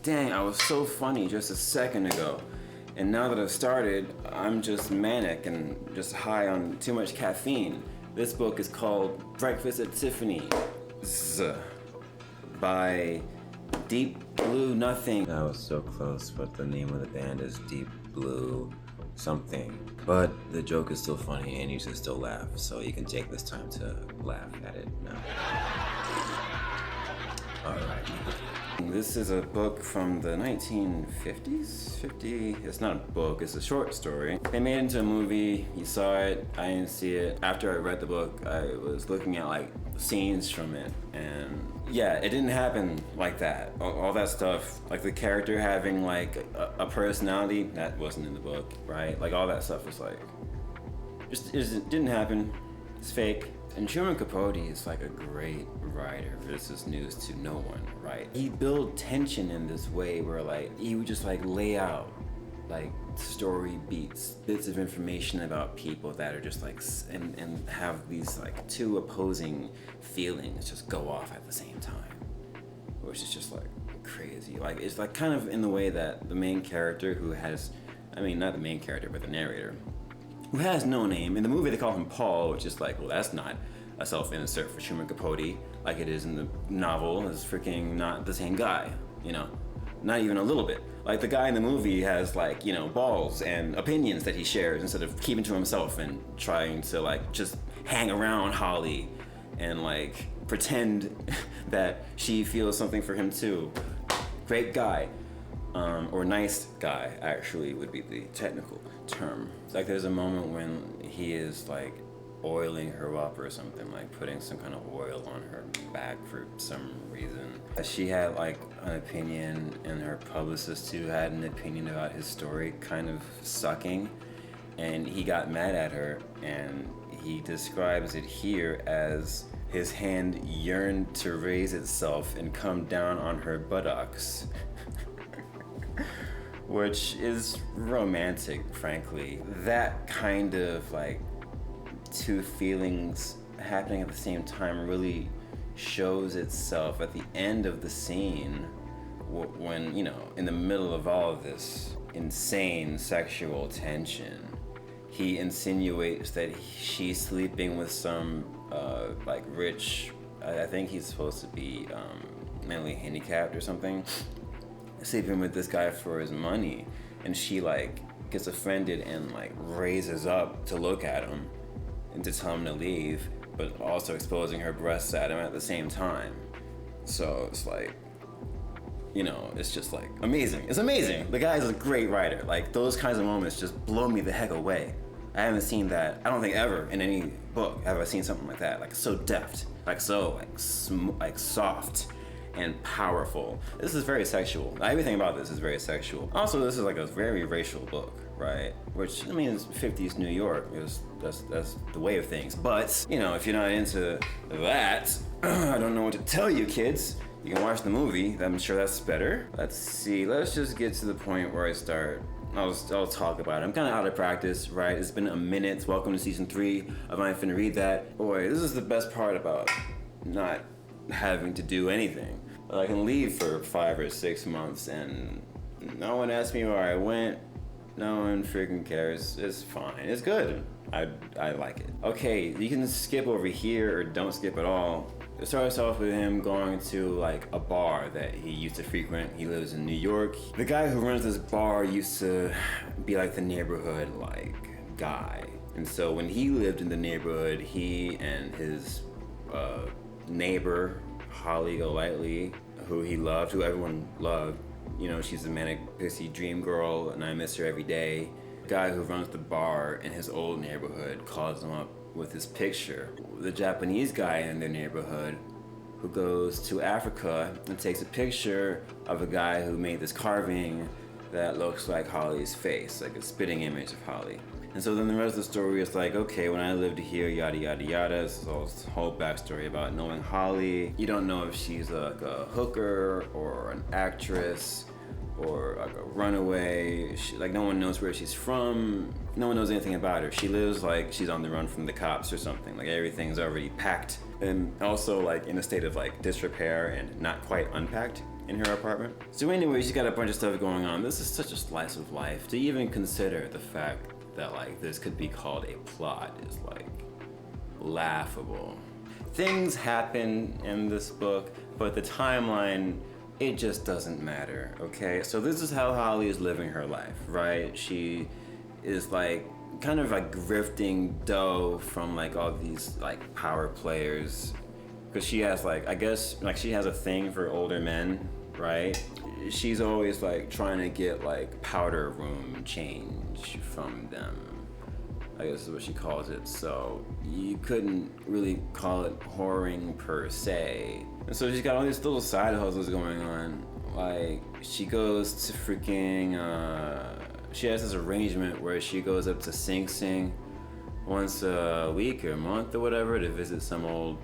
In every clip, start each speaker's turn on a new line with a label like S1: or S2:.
S1: dang, I was so funny just a second ago. And now that I've started, I'm just manic and just high on too much caffeine. This book is called Breakfast at Tiffany by Deep Blue Nothing. I was so close, but the name of the band is Deep Blue something. But the joke is still funny and you should still laugh, so you can take this time to laugh at it now. Alright. This is a book from the 1950s? It's not a book, it's a short story. They made it into a movie, you saw it, I didn't see it. After I read the book, I was looking at like scenes from it, and yeah, it didn't happen like that. All that stuff, like the character having like a personality, that wasn't in the book, right? Like all that stuff was like, it didn't happen, it's fake. And Truman Capote is like a great writer. This is news to no one, right? He built tension in this way where like, he would just like lay out like story beats, bits of information about people that are just like, and have these like two opposing feelings just go off at the same time, which is just like crazy. Like it's like kind of in the way that the main character who has, I mean, not the main character, but the narrator, who has no name. In the movie they call him Paul, which is like, well, that's not a self-insert for Truman Capote like it is in the novel. Is freaking not the same guy, you know? Not even a little bit. Like the guy in the movie has like, you know, balls and opinions that he shares instead of keeping to himself and trying to like just hang around Holly and like pretend that she feels something for him too. Great guy. Or nice guy, actually, would be the technical term. It's like there's a moment when he is like oiling her up or something, like putting some kind of oil on her back for some reason. She had like an opinion, and her publicist too had an opinion about his story kind of sucking, and he got mad at her, and he describes it here as his hand yearned to raise itself and come down on her buttocks. Which is romantic, frankly. That kind of like two feelings happening at the same time really shows itself at the end of the scene when, you know, in the middle of all of this insane sexual tension, he insinuates that she's sleeping with some like rich, I think he's supposed to be mentally handicapped or something, sleeping with this guy for his money, and she like gets offended and like raises up to look at him and to tell him to leave, but also exposing her breasts at him at the same time. So it's like, you know, it's just like amazing. It's amazing. The guy is a great writer. Like those kinds of moments just blow me the heck away. I haven't seen that, I don't think ever in any book have I seen something like that, like so deft, like so like soft and powerful. This is very sexual. Everything about this is very sexual. Also, this is like a very racial book, right? Which, I mean, it's 50s New York. That's the way of things. But, you know, if you're not into that, I don't know what to tell you, kids. You can watch the movie. I'm sure that's better. Let's see. Let's just get to the point where I start. I'll talk about it. I'm kind of out of practice, right? It's been a minute. Welcome to season 3 of I Ain't Finna Read That. Boy, this is the best part about not having to do anything. I can leave for 5 or 6 months and no one asks me where I went. No one freaking cares. It's fine. It's good. I like it. Okay, you can skip over here or don't skip at all. It starts off with him going to like a bar that he used to frequent. He lives in New York. The guy who runs this bar used to be like the neighborhood like guy. And so when he lived in the neighborhood, he and his neighbor, Holly Golightly, who he loved, who everyone loved. You know, she's a manic pixie dream girl, and I miss her every day. The guy who runs the bar in his old neighborhood calls him up with his picture. The Japanese guy in their neighborhood who goes to Africa and takes a picture of a guy who made this carving that looks like Holly's face, like a spitting image of Holly. And so then the rest of the story is like, okay, when I lived here, yada, yada, yada. This is all this whole backstory about knowing Holly. You don't know if she's like a hooker or an actress or like a runaway. Like no one knows where she's from. No one knows anything about her. She lives like she's on the run from the cops or something. Like everything's already packed and also like in a state of like disrepair and not quite unpacked. in her apartment. So anyway, she's got a bunch of stuff going on. This is such a slice of life. To even consider the fact that like this could be called a plot is like laughable. Things happen in this book, but the timeline, it just doesn't matter, okay? So this is how Holly is living her life, right? She is like kind of like grifting dough from like all these like power players, because she has like, I guess like she has a thing for older men, right? She's always like trying to get like powder room change from them, I guess is what she calls it. So you couldn't really call it whoring per se. And so she's got all these little side hustles going on. Like she goes to freaking, she has this arrangement where she goes up to Sing Sing once a week or a month or whatever to visit some old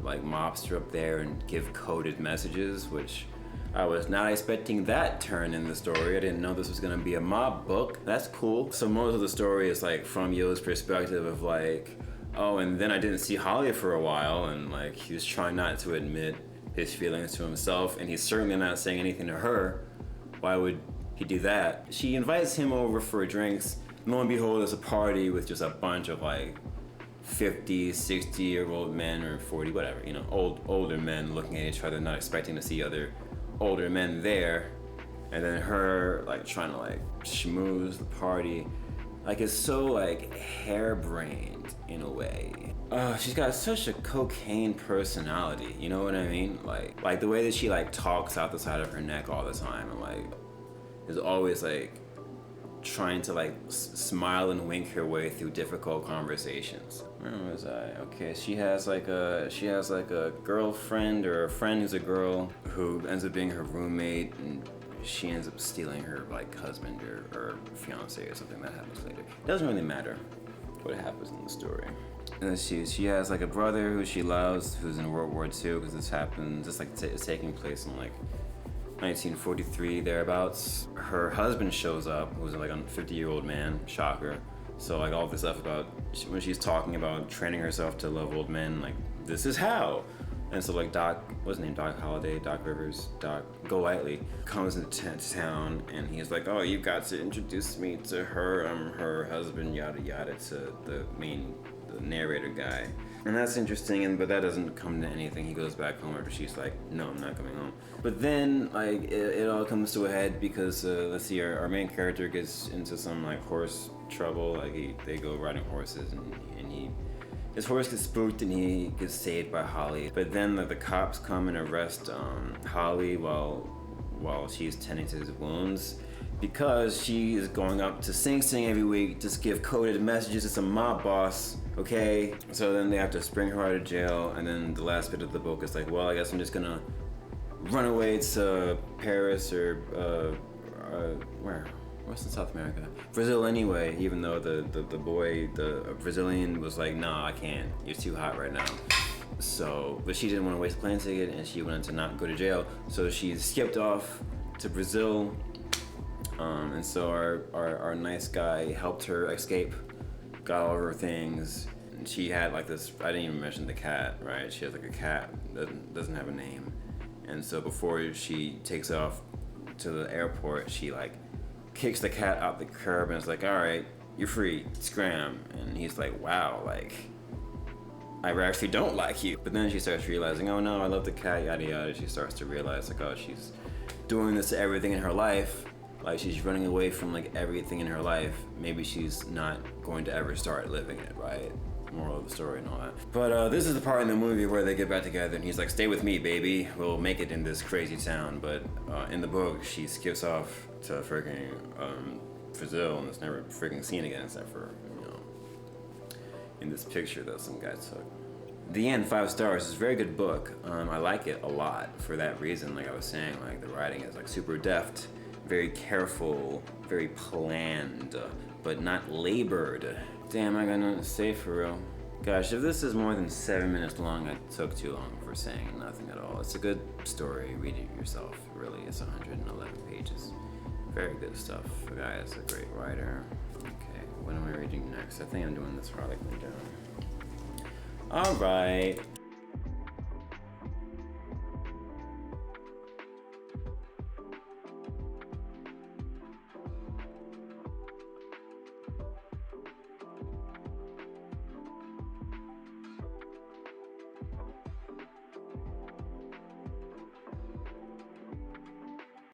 S1: like mobster up there and give coded messages, which I was not expecting that turn in the story. I didn't know this was gonna be a mob book. That's cool. So most of the story is like from Yo's perspective of like, oh, and then I didn't see Holly for a while, and like he was trying not to admit his feelings to himself, and he's certainly not saying anything to her. Why would he do that? She invites him over for drinks. Lo and behold, there's a party with just a bunch of like 50, 60-year-old men or 40, whatever, you know, older men looking at each other, not expecting to see other older men there, and then her like trying to like schmooze the party. Like it's so like harebrained in a way. She's got such a cocaine personality, you know what I mean? Like the way that she like talks out the side of her neck all the time, and like is always like trying to like smile and wink her way through difficult conversations. Where was I? Okay, she has like a girlfriend or a friend who's a girl who ends up being her roommate, and she ends up stealing her like husband or fiance or something. That happens later. It doesn't really matter what happens in the story. And then she has like a brother who she loves who's in World War II, because this like it's taking place in like 1943 thereabouts. Her husband shows up, who's like a 50-year-old man, shocker. So like all this stuff about when she's talking about training herself to love old men, like this is how. And so like Doc, what's his name, Doc Holliday, Doc Rivers, Doc Golightly comes into town, and he's like, oh, you got to introduce me to her, I'm her husband, yada yada, to the narrator guy. And that's interesting, but that doesn't come to anything. He goes back home after she's like, no, I'm not coming home. But then like it all comes to a head because let's see, our main character gets into some like horse trouble. Like they go riding horses, and his horse gets spooked, and he gets saved by Holly. But then the cops come and arrest Holly while she's tending to his wounds, because she is going up to Sing Sing every week to give coded messages to some mob boss, okay? So then they have to spring her out of jail, and then the last bit of the book is like, well, I guess I'm just gonna run away to Paris or where? What's in South America? Brazil anyway, even though the Brazilian was like, nah, I can't, you're too hot right now. So, but she didn't want to waste a plane ticket, and she wanted to not go to jail, so she skipped off to Brazil. And so our nice guy helped her escape, got all of her things. And she had like this, I didn't even mention the cat, right? She has like a cat that doesn't have a name. And so before she takes off to the airport, she like kicks the cat out the curb and is like, all right, you're free, scram. And he's like, wow, like, I actually don't like you. But then she starts realizing, oh no, I love the cat, yada yada. She starts to realize like, oh, she's doing this to everything in her life. Like she's running away from like everything in her life. Maybe she's not going to ever start living it, right? Moral of the story and all that. But this is the part in the movie where they get back together, and he's like, stay with me, baby. We'll make it in this crazy town. But in the book, she skips off to freaking Brazil, and is never freaking seen again, except for, you know, in this picture that some guy took. The End, 5 stars. It's a very good book. I like it a lot for that reason. Like I was saying, like the writing is like super deft, very careful, very planned, but not labored. Damn, I got nothing to say for real. Gosh, if this is more than 7 minutes long, I took too long for saying nothing at all. It's a good story. Read it yourself, really. It's 111 pages. Very good stuff. The guy is a great writer. Okay, what am I reading next? I think I'm doing this Harley Quinn down. All right.